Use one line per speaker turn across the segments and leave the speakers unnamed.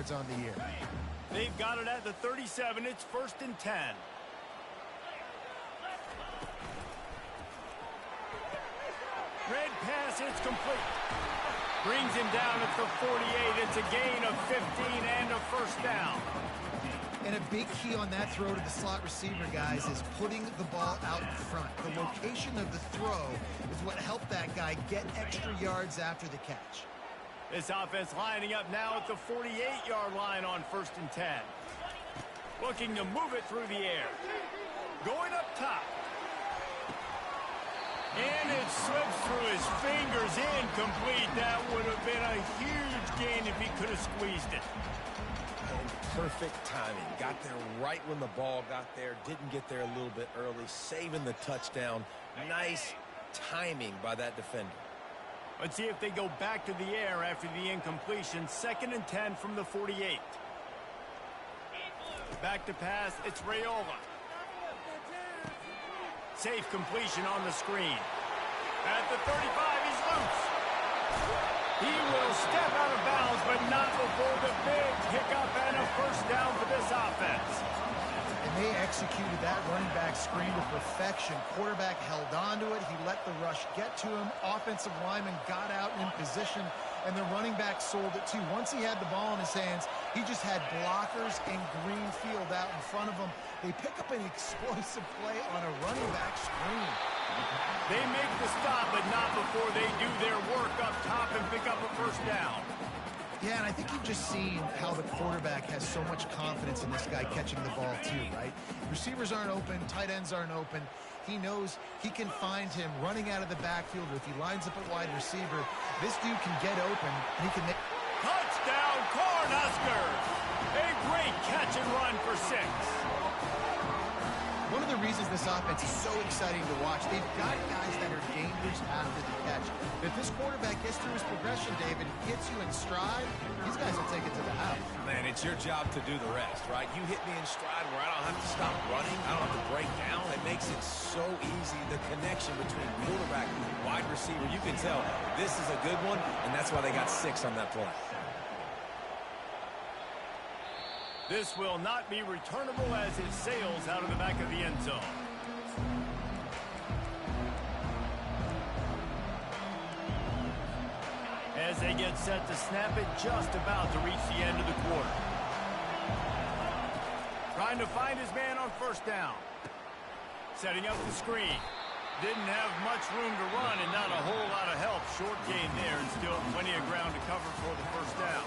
yards on the year.
They've got it at the 37. It's 1st and 10. Red pass, it's complete. Brings him down at the 48. It's a gain of 15 and a 1st down.
And a big key on that throw to the slot receiver, guys, is putting the ball out in front. The location of the throw is what helped that guy get extra yards after the catch.
This offense lining up now at the 48-yard line on 1st and 10. Looking to move it through the air. Going up top. And it slips through his fingers, incomplete. That would have been a huge gain if he could have squeezed it.
And perfect timing. Got there right when the ball got there. Didn't get there a little bit early. Saving the touchdown. Nice timing by that defender.
Let's see if they go back to the air after the incompletion. 2nd and 10 from the 48. Back to pass, it's Raiola. Safe completion on the screen. At the 35, he's loose. He will step out of bounds, but not before the big pickup and a 1st down for this offense.
And they executed that running back screen to perfection. Quarterback held on to it. He let the rush get to him. Offensive lineman got out in position, and the running back sold it too. Once he had the ball in his hands, he just had blockers and green field out in front of him. They pick up an explosive play on a running back screen.
They make the stop, but not before they do their work up top and pick up a 1st down.
Yeah, and I think you've just seen how the quarterback has so much confidence in this guy catching the ball too, right? Receivers aren't open, tight ends aren't open. He knows he can find him running out of the backfield, or if he lines up at wide receiver, this dude can get open, and he can make...
Touchdown, Cornhuskers! A great catch and run for 6.
One of the reasons this offense is so exciting to watch, they've got guys that are dangerous after the catch. If this quarterback gets through his progression, David, gets you in stride, these guys will take it to the house.
Man, it's your job to do the rest, right? You hit me in stride where I don't have to stop running. I don't have to break down. It makes it so easy. The connection between quarterback and wide receiver, you can tell this is a good one, and that's why they got 6 on that play.
This will not be returnable as it sails out of the back of the end zone. As they get set to snap it, just about to reach the end of the quarter. Trying to find his man on 1st down. Setting up the screen. Didn't have much room to run and not a whole lot of help. Short gain there and still plenty of ground to cover for the 1st down.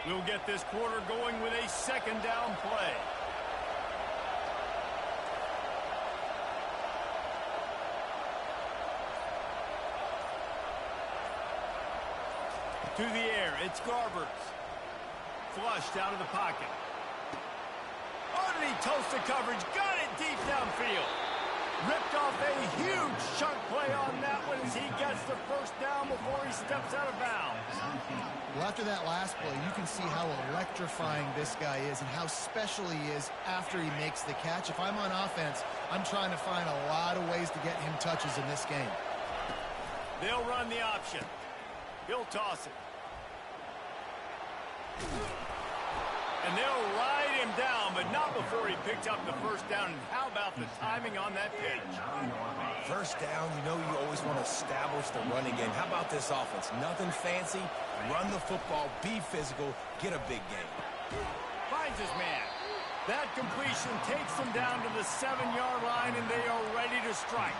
We'll get this quarter going with a 2nd down play. To the air, it's Garbers. Flushed out of the pocket. Oh, did he toast the coverage? Got it deep downfield. Ripped off a huge chunk play on that one as he gets the 1st down before he steps out of bounds.
Well, after that last play, you can see how electrifying this guy is and how special he is after he makes the catch. If I'm on offense, I'm trying to find a lot of ways to get him touches in this game.
They'll run the option. He'll toss it. And they'll ride him down, but not before he picks up the 1st down. And how about the timing on that pitch?
1st down, you know you always want to establish the running game. How about this offense? Nothing fancy. Run the football, be physical, get a big gain.
Finds his man. That completion takes them down to the 7-yard line, and they are ready to strike.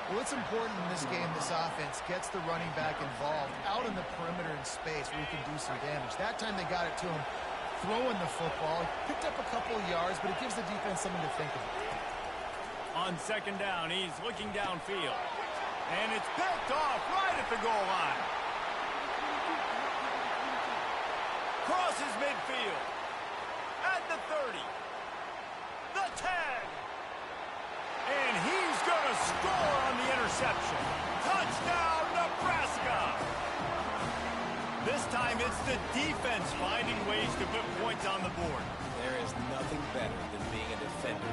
Well, it's important in this game this offense gets the running back involved out in the perimeter in space where he can do some damage. That time they got it to him throwing the football. He picked up a couple of yards, but it gives the defense something to think about.
On 2nd down, he's looking downfield. And it's picked off right at the goal line. Crosses midfield. At the 30. The 10. And he's going to score on the interception. Touchdown, Nebraska! This time it's the defense finding ways to put points on the board.
There is nothing better than being a defender.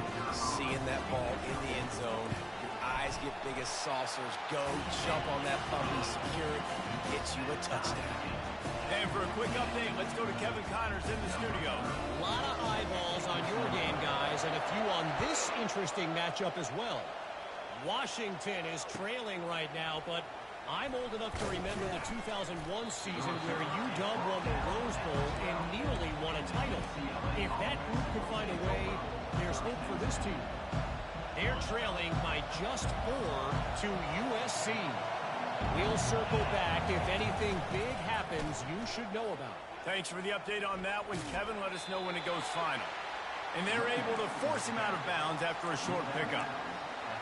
seeing that ball in the end zone. Your eyes get big as saucers. Go, jump on that puppy, secure it, get you a touchdown.
And for a quick update, let's go to Kevin Connors in the studio.
A lot of eyeballs on your game, guys, and a few on this interesting matchup as well. Washington is trailing right now, but I'm old enough to remember the 2001 season where UW won the Rose Bowl and nearly won a title. If that group could find a way, there's hope for this team. They're trailing by just 4 to USC. We'll circle back. If anything big happens, you should know about.
Thanks for the update on that one, Kevin. Let us know when it goes final. And they're able to force him out of bounds after a short pickup.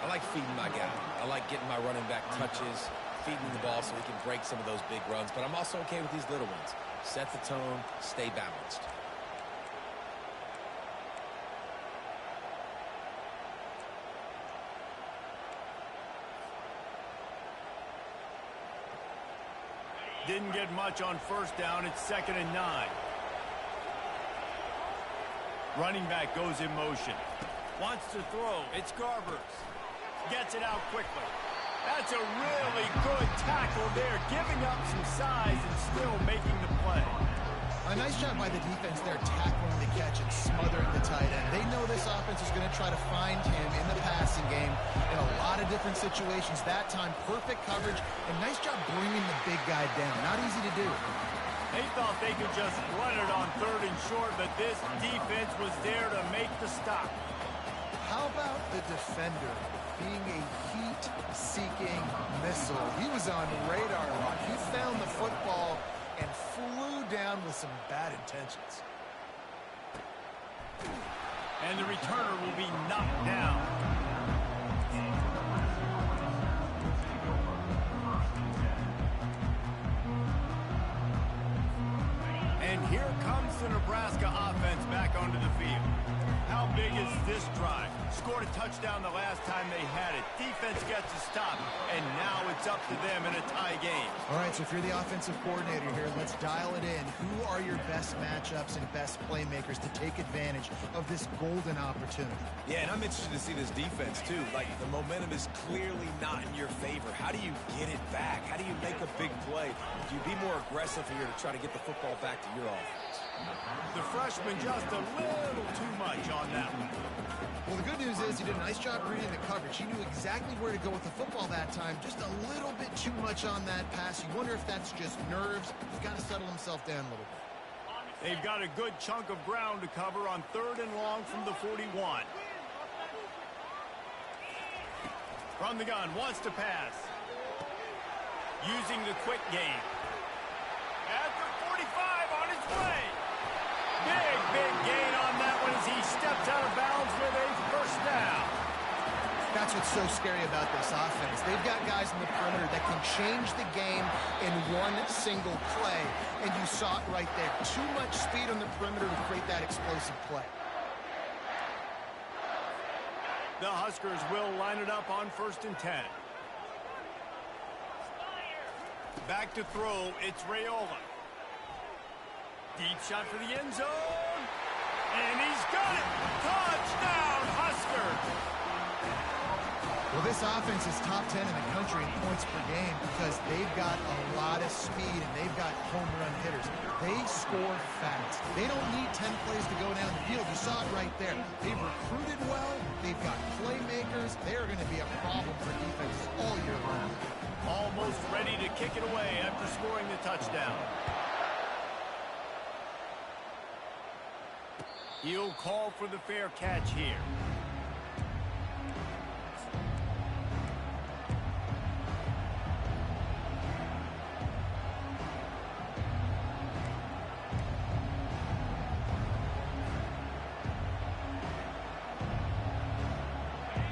I like feeding my guy. I like getting my running back touches, feeding the ball so he can break some of those big runs. But I'm also okay with these little ones. Set the tone, stay balanced.
Didn't get much on first down. It's 2nd and 9. Running back goes in motion. Wants to throw. It's Garbers. Gets it out quickly. That's a really good tackle there, giving up some size and still making the play.
A nice job by the defense there, tackling the catch and smothering the tight end. They know this offense is going to try to find him in the passing game in a lot of different situations. That time, perfect coverage, and nice job bringing the big guy down. Not easy to do.
They thought they could just run it on 3rd and short, but this defense was there to make the stop.
How about the defender being a heat-seeking missile? He was on radar lock. He found the football and flew down with some bad intentions.
And the returner will be knocked down. And here comes the Nebraska offense back onto the field. How big is this drive? Scored a touchdown the last time they had it. Defense gets a stop, and now it's up to them in a tie game.
All right, so if you're the offensive coordinator here, let's dial it in. Who are your best matchups and best playmakers to take advantage of this golden opportunity?
Yeah, and I'm interested to see this defense, too. Like, the momentum is clearly not in your favor. How do you get it back? How do you make a big play? Do you be more aggressive here to try to get the football back to your offense?
The freshman just a little too much on that one.
Well, the good news is he did a nice job reading the coverage. He knew exactly where to go with the football that time. Just a little bit too much on that pass. You wonder if that's just nerves. He's got to settle himself down a little bit.
They've got a good chunk of ground to cover on 3rd and long from the 41. From the gun, wants to pass. Using the quick game. At the 45 on his way. Big gain on that one as he steps out of bounds with a first down.
That's what's so scary about this offense. They've got guys in the perimeter that can change the game in one single play. And you saw it right there. Too much speed on the perimeter to create that explosive play.
The Huskers will line it up on 1st and 10. Back to throw, it's Raiola. Deep shot for the end zone. And he's got it. Touchdown, Huskers.
Well, this offense is top 10 in the country in points per game because they've got a lot of speed and they've got home run hitters. They score fast. They don't need 10 plays to go down the field. You saw it right there. They've recruited well. They've got playmakers. They're going to be a problem for defenses all year long.
Almost ready to kick it away after scoring the touchdown. He'll call for the fair catch here.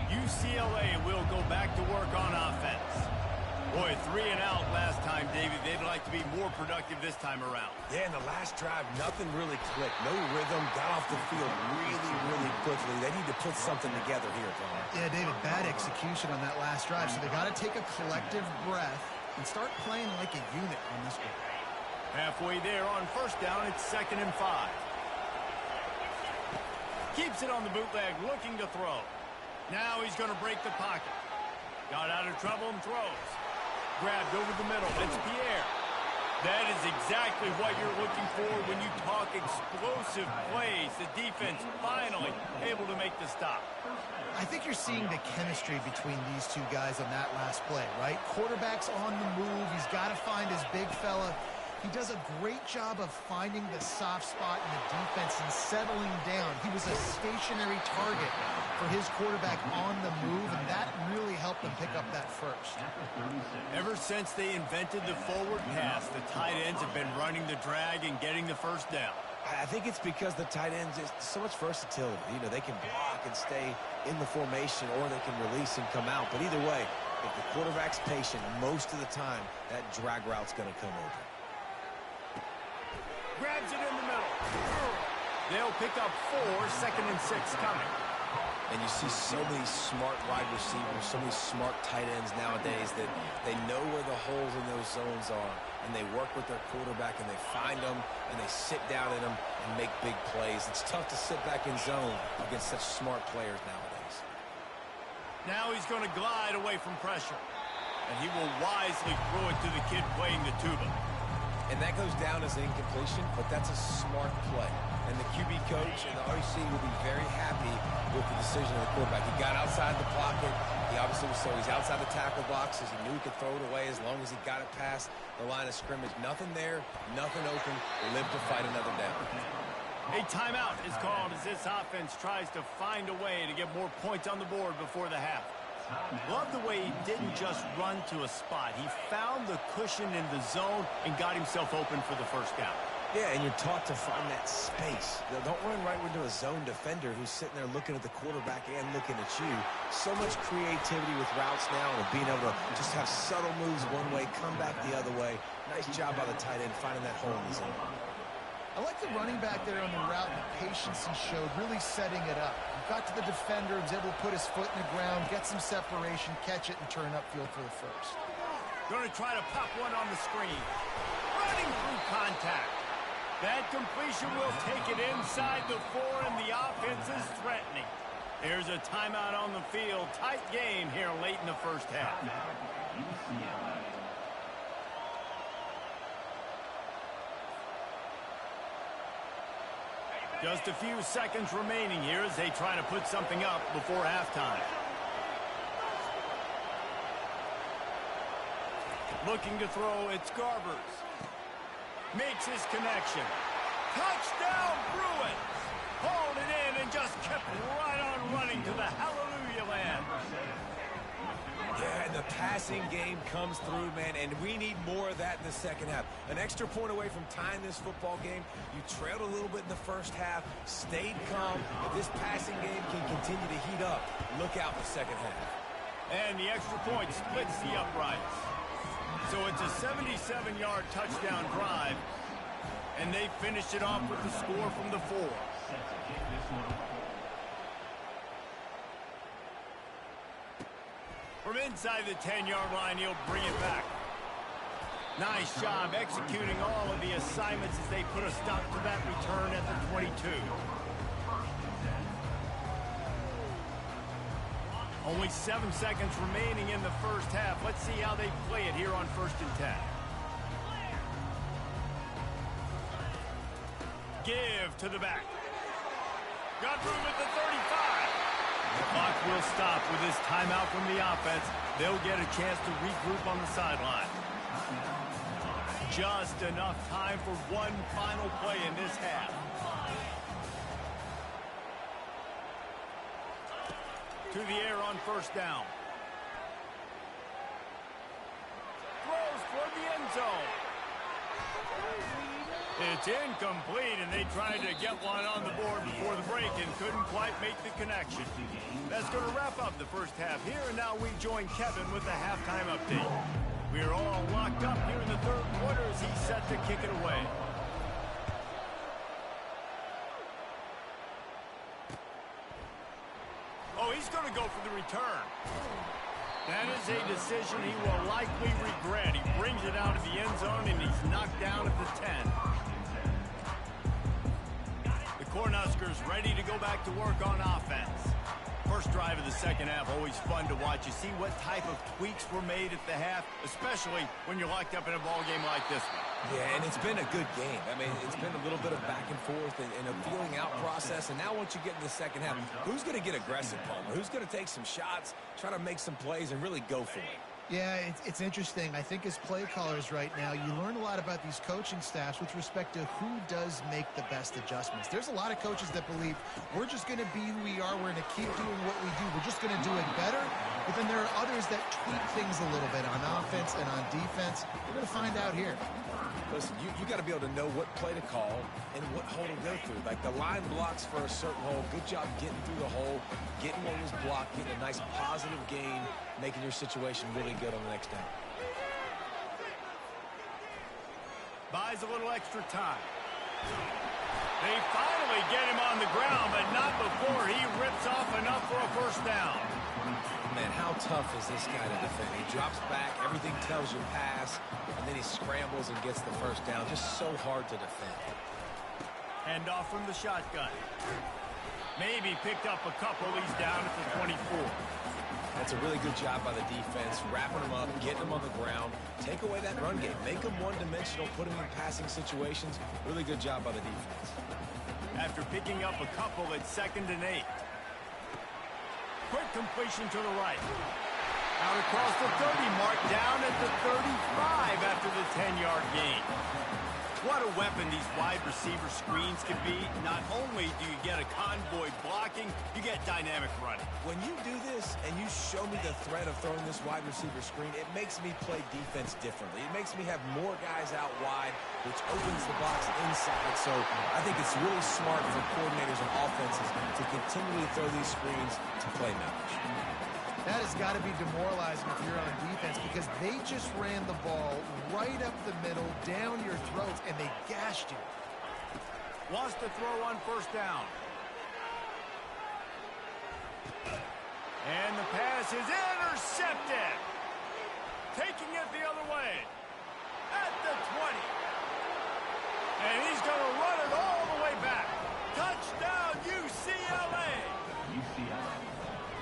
UCLA will go back to work on offense. Boy, 3 and out last time, David. They'd like to be more productive this time around.
Yeah, in the last drive, nothing really clicked. No rhythm, got off the field really quickly. They need to put something together here, Tom.
Yeah, David, bad execution on that last drive. So they got to take a collective breath and start playing like a unit on this one.
Halfway there on first down, it's 2nd and 5. Keeps it on the bootleg, looking to throw. Now he's going to break the pocket. Got out of trouble and throws. Grabbed over the middle. It's Pierre. That is exactly what you're looking for when you talk explosive plays. The defense finally able to make the stop.
I think you're seeing the chemistry between these two guys on that last play, right? Quarterback's on the move. He's got to find his big fella. He does a great job of finding the soft spot in the defense and settling down. He was a stationary target for his quarterback on the move, and that really helped him pick up that first.
Ever since they invented the forward pass, the tight ends have been running the drag and getting the first down.
I think it's because the tight ends is so much versatility. You know, they can block and stay in the formation, or they can release and come out. But either way, if the quarterback's patient, most of the time, that drag route's going to come open.
Grabs it in the middle. They'll pick up 4, 2nd and 6 coming.
And you see so many smart wide receivers, so many smart tight ends nowadays that they know where the holes in those zones are, and they work with their quarterback, and they find them, and they sit down in them and make big plays. It's tough to sit back in zone against such smart players nowadays.
Now he's going to glide away from pressure, and he will wisely throw it to the kid playing the tuba.
And that goes down as an incompletion, but that's a smart play. And the QB coach and the RC will be very happy with the decision of the quarterback. He got outside the pocket. He obviously was so he's outside the tackle boxes. He knew he could throw it away as long as he got it past the line of scrimmage. Nothing there, nothing open. Live to fight another down.
A timeout is called as this offense tries to find a way to get more points on the board before the half. Love the way he didn't just run to a spot. He found the cushion in the zone and got himself open for the first down.
Yeah, and you're taught to find that space. Don't run right into a zone defender who's sitting there looking at the quarterback and looking at you. So much creativity with routes now and being able to just have subtle moves one way, come back the other way. Nice job by the tight end finding that hole in the zone.
I like the running back there on the route and the patience he showed, really setting it up. He got to the defender, was able to put his foot in the ground, get some separation, catch it, and turn upfield for the first.
Going to try to pop one on the screen. Running through contact. That completion will take it inside the 4, and the offense is threatening. There's a timeout on the field. Tight game here late in the first half. Just a few seconds remaining here as they try to put something up before halftime. Looking to throw, it's Garbers. Makes his connection. Touchdown, Bruins! Hauled it in and just kept right on running to the hallelujah land.
Yeah, and the passing game comes through, man, and we need more of that in the second half. An extra point away from tying this football game. You trailed a little bit in the first half, stayed calm. If this passing game can continue to heat up, look out in the second half.
And the extra point splits the uprights. So it's a 77-yard touchdown drive, and they finished it off with the score from the 4. From inside the 10-yard line, he'll bring it back. Nice job executing all of the assignments as they put a stop to that return at the 22. Only 7 seconds remaining in the first half. Let's see how they play it here on 1st and 10. Give to the back. Got room at the 35. The clock will stop with this timeout from the offense. They'll get a chance to regroup on the sideline. Just enough time for one final play in this half. To the air on 1st down. Throws for the end zone. It's incomplete, and they tried to get one on the board before the break and couldn't quite make the connection. That's going to wrap up the first half here, and now we join Kevin with the halftime update. We are all locked up here in the 3rd quarter as he's set to kick it away. Oh, he's going to go for the return. That is a decision he will likely regret. He brings it out of the end zone, and he's knocked down at the 10. The Cornhuskers ready to go back to work on offense. first drive of the second half, always fun to watch. You see what type of tweaks were made at the half, especially when you're locked up in a ball game like this one.
Yeah, and it's been a good game. I mean, it's been a little bit of back and forth and a feeling out process. And now once you get in the second half, who's going to get aggressive, Palmer? Who's going to take some shots, try to make some plays, and really go for it?
Yeah, it's interesting. I think as play callers right now, you learn a lot about these coaching staffs with respect to who does make the best adjustments. There's a lot of coaches that believe we're just going to be who we are. We're going to keep doing what we do. We're just going to do it better. But then there are others that tweak things a little bit on offense and on defense. We're going to find out here.
Listen, you got to be able to know what play to call and what hole to go through. Like the line blocks for a certain hole. Good job getting through the hole, getting what was blocked, getting a nice positive gain, making your situation really good on the next down.
Buys a little extra time. They finally get him on the ground, but not before he rips off enough for a first down.
Man, how tough is this guy to defend? He drops back, everything tells you pass, and then he scrambles and gets the first down. Just so hard to defend.
Hand off from the shotgun. Maybe picked up a couple. He's down at the 24.
That's a really good job by the defense, wrapping them up, getting them on the ground. Take away that run game. Make them one-dimensional, put them in passing situations. Really good job by the defense.
After picking up a couple at 2nd and 8. Quick completion to the right. Out across the 30 mark, down at the 35 after the 10-yard gain. What a weapon these wide receiver screens can be. Not only do you get a convoy blocking, you get dynamic running.
When you do this and you show me the threat of throwing this wide receiver screen, it makes me play defense differently. It makes me have more guys out wide, which opens the box inside. So I think it's really smart for coordinators and offenses to continually throw these screens to playmakers.
That has got to be demoralizing if you're on defense because they just ran the ball right up the middle, down your throats, and they gashed you.
Wants to throw on first down. And the pass is intercepted. Taking it the other way. At the 20. And he's going to run it all the way back. Touchdown, UCLA.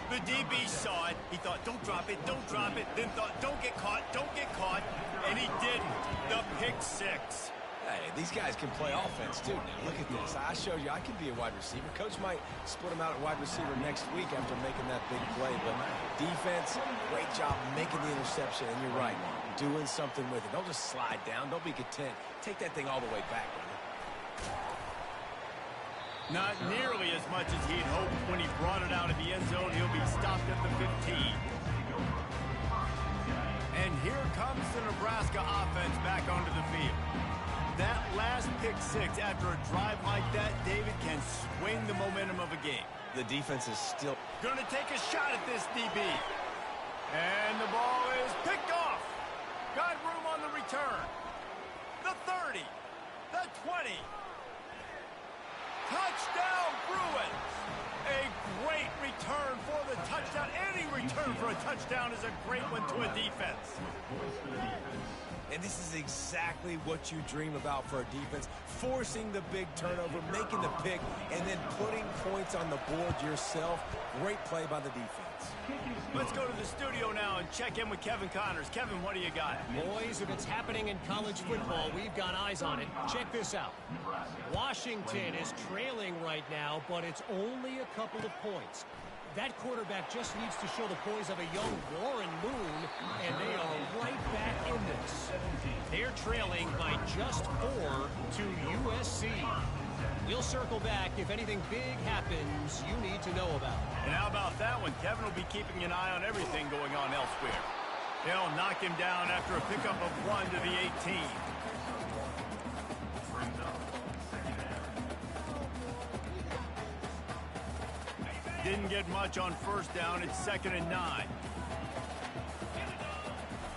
The DB saw it. He thought, don't drop it, don't drop it. Then thought, don't get caught, don't get caught. And he didn't. The pick six.
Hey, these guys can play offense, too. Now, look at this. I showed you I can be a wide receiver. Coach might split him out at wide receiver next week after making that big play. But defense, great job making the interception. And you're right, doing something with it. Don't just slide down. Don't be content. Take that thing all the way back, brother.
Not nearly as much as he'd hoped when he brought it out of the end zone. He'll be stopped at the 15. And here comes the Nebraska offense back onto the field. That last pick six after a drive like that, David, can swing the momentum of a game.
The defense is still
going to take a shot at this DB. And the ball is picked off. Got room on the return. The 30. The 20. Touchdown, Bruins! A great return for the touchdown. Any return for a touchdown is a great one to a defense.
And this is exactly what you dream about for a defense. Forcing the big turnover, making the pick, and then putting points on the board yourself. Great play by the defense.
Let's go to the studio now and check in with Kevin Connors. Kevin, what do you got?
Boys, if it's happening in college football, we've got eyes on it. Check this out. Washington is trailing right now, but it's only a couple of points. That quarterback just needs to show the poise of a young Warren Moon, and they are right back in this. They're trailing by just 4 to USC. We'll circle back if anything big happens you need to know about.
And how about that one? Kevin will be keeping an eye on everything going on elsewhere. They'll knock him down after a pickup of 1 to the 18. Didn't get much on first down. It's 2nd and 9.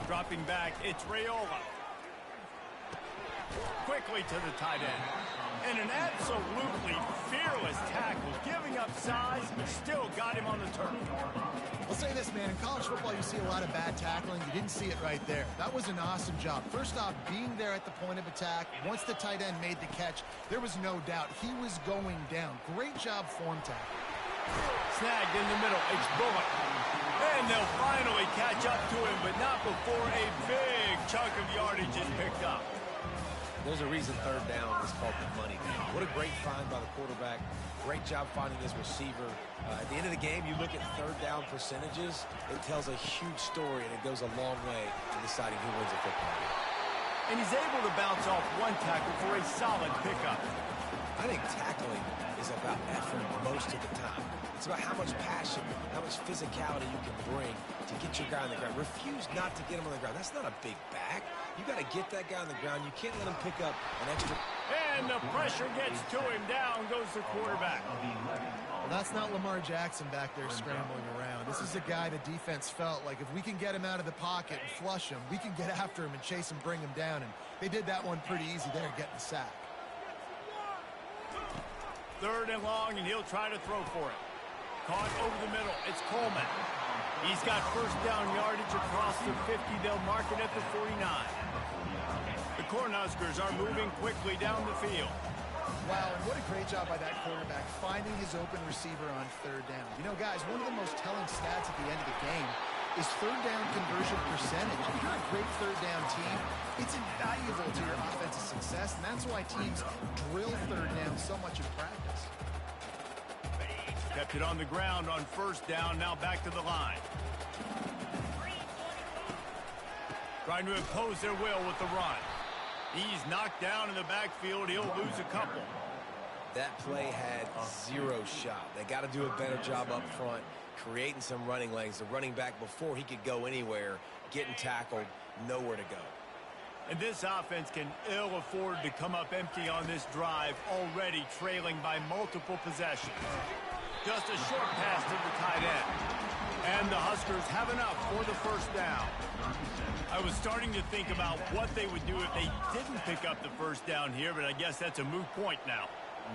Dropping back, it's Raiola. Quickly to the tight end. And an absolutely fearless tackle, giving up size, but still got him on the turf.
I'll say this, man. In college football, you see a lot of bad tackling. You didn't see it right there. That was an awesome job. First off, being there at the point of attack. Once the tight end made the catch, there was no doubt he was going down. Great job form tackle.
Snagged in the middle. It's Bullock. And they'll finally catch up to him, but not before a big chunk of yardage is picked up.
There's a reason third down is called the money down. What a great find by the quarterback. Great job finding his receiver. At the end of the game, you look at third down percentages. It tells a huge story, and it goes a long way in deciding who wins a football game.
And he's able to bounce off one tackle for a solid pickup.
I think tackling is about effort most of the time. It's about how much passion, how much physicality you can bring to get your guy on the ground. Refuse not to get him on the ground. That's not a big back. You got to get that guy on the ground. You can't let him pick up an extra.
And the pressure gets to him. Down goes the quarterback.
Well, that's not Lamar Jackson back there scrambling around. This is a guy the defense felt like if we can get him out of the pocket and flush him, we can get after him and chase him, bring him down. And they did that one pretty easy there, getting the sack.
Third and long, and he'll try to throw for it. Caught over the middle. It's Coleman. He's got first down yardage across the 50. They'll mark it at the 49. The Cornhuskers are moving quickly down the field.
Wow, and what a great job by that quarterback finding his open receiver on third down. You know, guys, one of the most telling stats at the end of the game is third down conversion percentage. If you're a great third down team, it's invaluable to your offensive success, and that's why teams drill third down so much in practice.
Kept it on the ground on first down, now back to the line. Trying to impose their will with the run. He's knocked down in the backfield. He'll lose a couple.
That play had zero shot. They got to do a better job up front, creating some running lanes. The running back, before he could go anywhere, getting tackled, nowhere to go.
And this offense can ill afford to come up empty on this drive, already trailing by multiple possessions. Just a short pass to the tight end. And the Huskers have enough for the first down. I was starting to think about what they would do if they didn't pick up the first down here, but I guess that's a moot point now.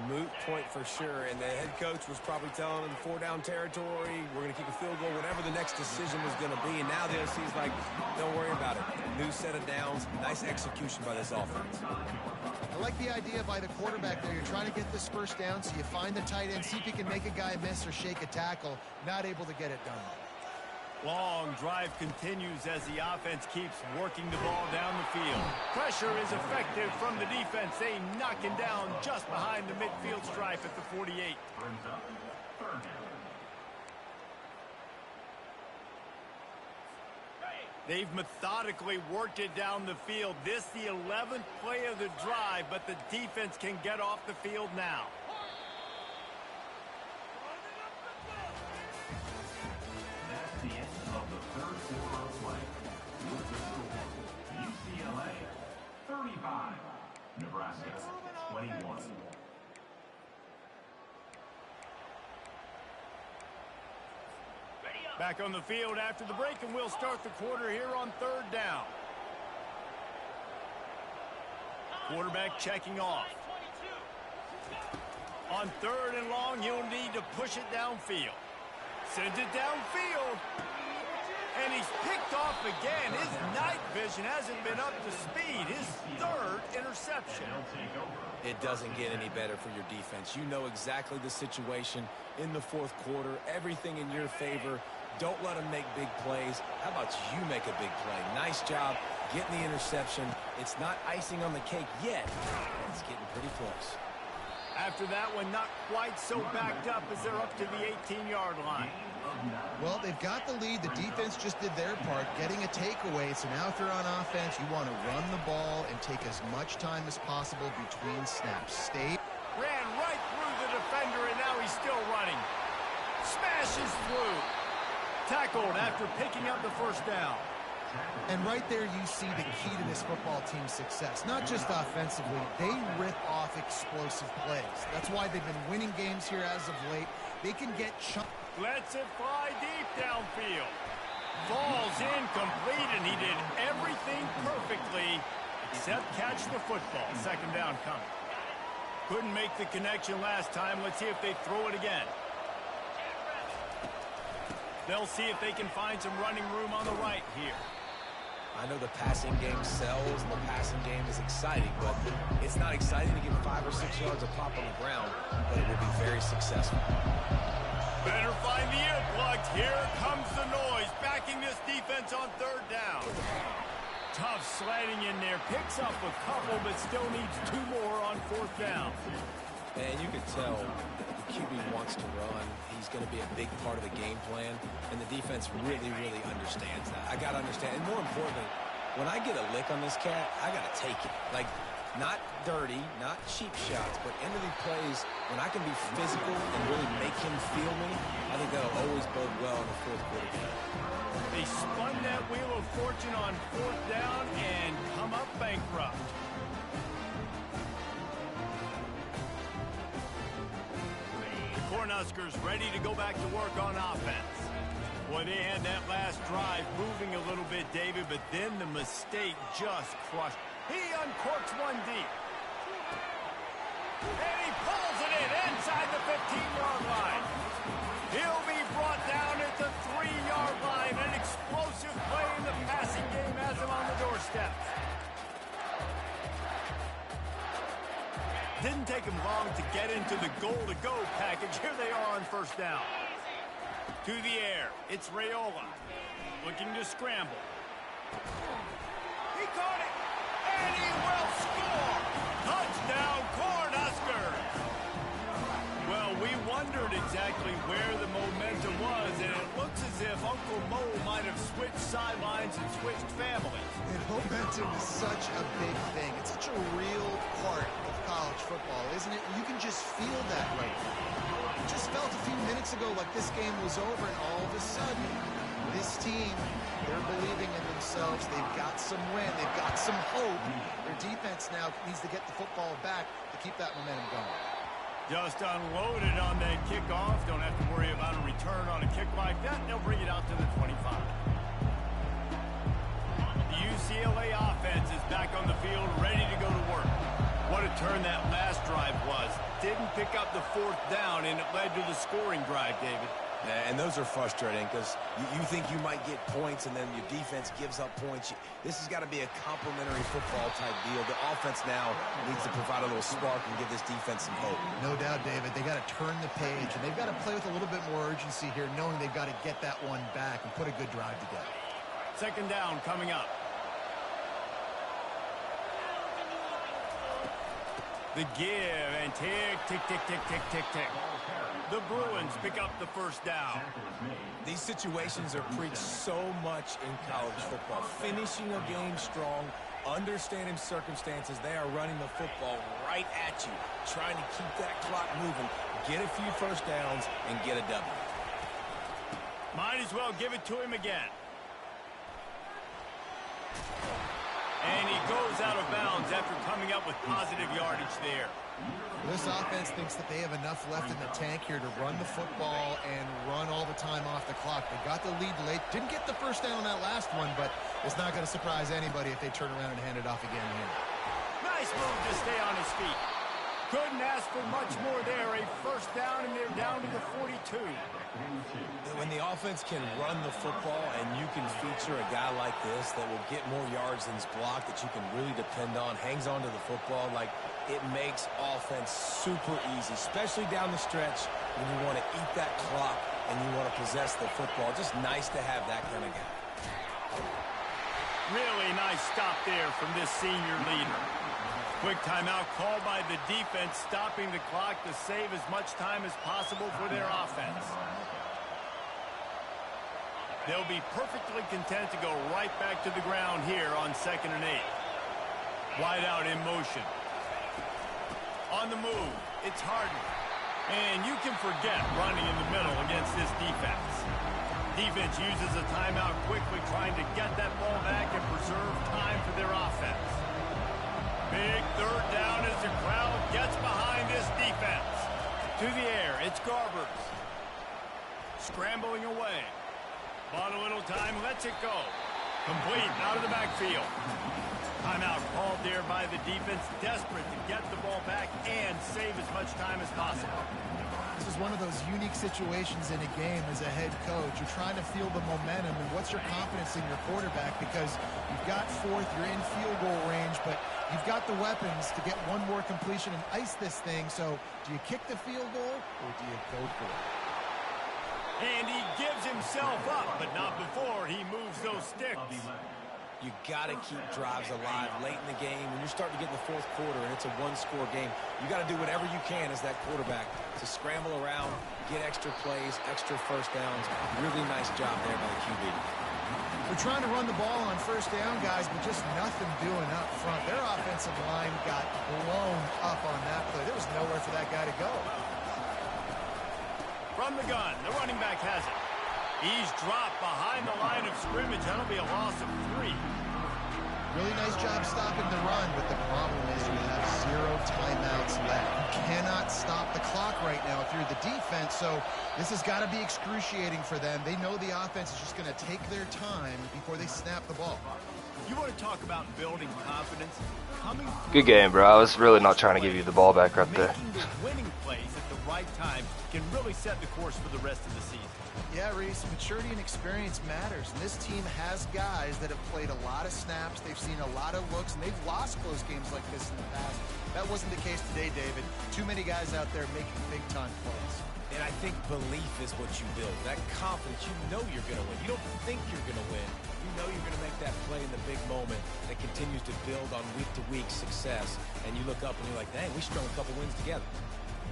Moot point for sure, and the head coach was probably telling them the 4-down territory, we're going to kick a field goal, whatever the next decision was going to be, and now the OC's like, don't worry about it. New set of downs, nice execution by this offense.
I like the idea by the quarterback there. You're trying to get this first down, so you find the tight end, see if you can make a guy miss or shake a tackle. Not able to get it done.
Long drive continues as the offense keeps working the ball down the field. Pressure is effective from the defense. They knock him down just behind the midfield stripe at the 48. They've methodically worked it down the field. This the 11th play of the drive, but the defense can get off the field now.
That's the end of the third quarter of play. With the score, UCLA 35, Nebraska 21.
Back on the field after the break, and we'll start the quarter here on third down. Quarterback checking off. On third and long, he'll need to push it downfield. Sends it downfield. And he's picked off again. His night vision hasn't been up to speed. His third interception.
It doesn't get any better for your defense. You know exactly the situation in the fourth quarter. Everything in your favor. Don't let them make big plays. How about you make a big play? Nice job getting the interception. It's not icing on the cake yet. It's getting pretty close.
After that one, not quite so backed up as they're up to the 18-yard line.
Well, they've got the lead. The defense just did their part, getting a takeaway. So now if they're on offense, you want to run the ball and take as much time as possible between snaps. Stay.
Ran right through the defender, and now he's still running. Smashes through. Tackled after picking up the first down.
And right there you see the key to this football team's success. Not just offensively, they rip off explosive plays. That's why they've been winning games here as of late. They can get chunked.
Lets it fly deep downfield. Falls incomplete, and he did everything perfectly except catch the football. Second down coming. Couldn't make the connection last time. Let's see if they throw it again. They'll see if they can find some running room on the right here.
I know the passing game sells and the passing game is exciting, but it's not exciting to get 5 or 6 yards of pop on the ground, but it will be very successful.
Better find the earplugs. Here comes the noise, backing this defense on third down. Tough sledding in there. Picks up a couple, but still needs 2 more on fourth down.
And you can tell the QB wants to run. He's going to be a big part of the game plan, and the defense really, really understands that. I got to understand, and more importantly, when I get a lick on this cat, I got to take it. Like, not dirty, not cheap shots, but end of the plays, when I can be physical and really make him feel me, I think that'll always bode well in the fourth quarter game.
They spun that wheel of fortune on fourth down and come up bankrupt. The Cornhuskers ready to go back to work on offense. Boy, they had that last drive moving a little bit, David, but then the mistake just crushed. He uncorks one deep. And he pulls it in inside the 15-yard line. He'll be brought down at the 3-yard line. An explosive play in the passing game has him on the doorstep. Didn't take him long to get into the goal-to-go package. Here they are on first down. To the air, it's Raiola. Looking to scramble. He caught it, and he will score! Touchdown, Cornhuskers! Well, we wondered exactly where the momentum was, and it looks as if Uncle Mo might have switched sidelines and switched families.
And momentum is such a big thing. It's such a real part of college football, isn't it? You can just feel that right now. It just felt a few minutes ago like this game was over, and all of a sudden, this team, they're believing in themselves. They've got some wind. They've got some hope. Their defense now needs to get the football back to keep that momentum going.
Just unloaded on that kickoff. Don't have to worry about a return on a kick like that. They'll bring it out to the 25. The UCLA offense is back on the field, ready to go to work. What a turn that last drive was. Didn't pick up the fourth down, and it led to the scoring drive, David.
And those are frustrating because you think you might get points and then your defense gives up points. This has got to be a complementary football type deal. The offense now needs to provide a little spark and give this defense some hope.
No doubt, David. They got to turn the page, and they've got to play with a little bit more urgency here, knowing they've got to get that one back and put a good drive together.
Second down coming up. The give and tick, tick, tick, tick, tick, tick, tick. The Bruins pick up the first down.
These situations are preached so much in college football. Finishing a game strong, understanding circumstances. They are running the football right at you, trying to keep that clock moving, get a few first downs, and get a W.
Might as well give it to him again. And he goes out of bounds after coming up with positive yardage there.
This offense thinks that they have enough left in the tank here to run the football and run all the time off the clock. They got the lead late. Didn't get the first down on that last one, but it's not going to surprise anybody if they turn around and hand it off again here.
Nice move to stay on his feet. Couldn't ask for much more there. A first down, and they're down to the 42.
When the offense can run the football and you can feature a guy like this that will get more yards than his block, that you can really depend on, hangs on to the football, like it makes offense super easy, especially down the stretch when you want to eat that clock and you want to possess the football. Just nice to have that kind of guy.
Really nice stop there from this senior leader. Quick timeout called by the defense, stopping the clock to save as much time as possible for their offense. They'll be perfectly content to go right back to the ground here on 2nd and 8. Wide out in motion. On the move, it's Harden. And you can forget running in the middle against this defense. Defense uses a timeout quickly, trying to get that ball back and preserve time for their offense. Big third down as the crowd gets behind this defense. To the air, it's Garbers. Scrambling away. Bought a little time, lets it go. Complete, out of the backfield. Timeout called there by the defense, desperate to get the ball back and save as much time as possible.
This is one of those unique situations in a game as a head coach. You're trying to feel the momentum, and what's your confidence in your quarterback, because you've got fourth, you're in field goal range, but you've got the weapons to get one more completion and ice this thing. So do you kick the field goal or do you go for it?
And he gives himself up, but not before he moves those sticks.
You got to keep drives alive late in the game. When you're starting to get in the fourth quarter and it's a one-score game, you got to do whatever you can as that quarterback to scramble around, get extra plays, extra first downs. Really nice job there by the QB.
We're trying to run the ball on first down, guys, but just nothing doing up front. Their offensive line got blown up on that play. There was nowhere for that guy to go.
From the gun, the running back has it. He's dropped behind the line of scrimmage. That'll be a loss of 3.
Really nice job stopping the run, but the problem is you have 0 timeouts left. You cannot stop the clock right now if you're the defense, so this has got to be excruciating for them. They know the offense is just going to take their time before they snap the ball.
You want to talk about building confidence?
Good game, bro. I was really not trying to give you the ball back right there.
Making the winning plays at the right time can really set the course for the rest of the season.
Yeah, Reese, maturity and experience matters, and this team has guys that have played a lot of snaps, they've seen a lot of looks, and they've lost close games like this in the past. That wasn't the case today, David. Too many guys out there making big-time plays.
And I think belief is what you build. That confidence, you know you're going to win. You don't think you're going to win. You know you're going to make that play in the big moment that continues to build on week-to-week success. And you look up and you're like, dang, we strung a couple wins together.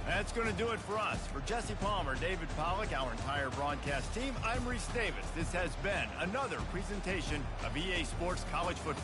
That's going to do it for us. For Jesse Palmer, David Pollack, our entire broadcast team, I'm Reese Davis. This has been another presentation of EA Sports College Football.